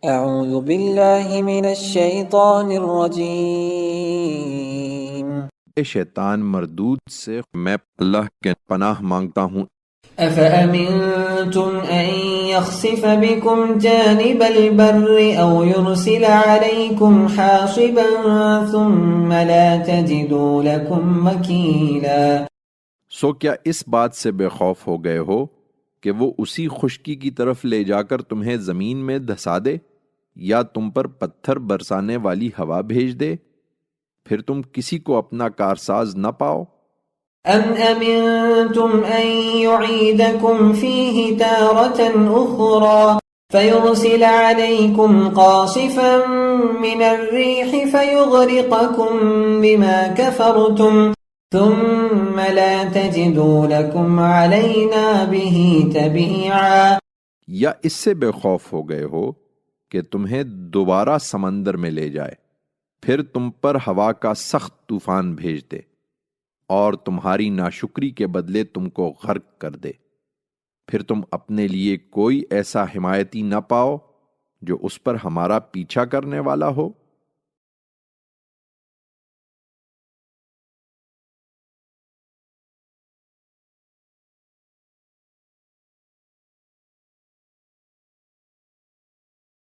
اعوذ باللہ من الشیطان الرجیم۔ شیطان مردود سے میں اللہ کے پناہ مانگتا ہوں۔ أفأمنتم أن يخسف بكم جانب البر أو يرسل عليكم حاصبا ثم لا تجدوا لكم وكيلا۔ سو کیا اس بات سے بے خوف ہو گئے ہو کہ وہ اسی خشکی کی طرف لے جا کر تمہیں زمین میں دھسا دے یا تم پر پتھر برسانے والی ہوا بھیج دے، پھر تم کسی کو اپنا کارساز نہ پاؤ؟ أم أمنتم أن يعيدكم فيه تارة أخرى فيرسل عليكم قاصفا من الريح فيغرقكم بما كفرتم ثم لا تجدوا لكم علينا به تبيعا۔ یا اس سے بے خوف ہو گئے ہو کہ تمہیں دوبارہ سمندر میں لے جائے، پھر تم پر ہوا کا سخت طوفان بھیج دے اور تمہاری ناشکری کے بدلے تم کو غرق کر دے، پھر تم اپنے لیے کوئی ایسا حمایتی نہ پاؤ جو اس پر ہمارا پیچھا کرنے والا ہو۔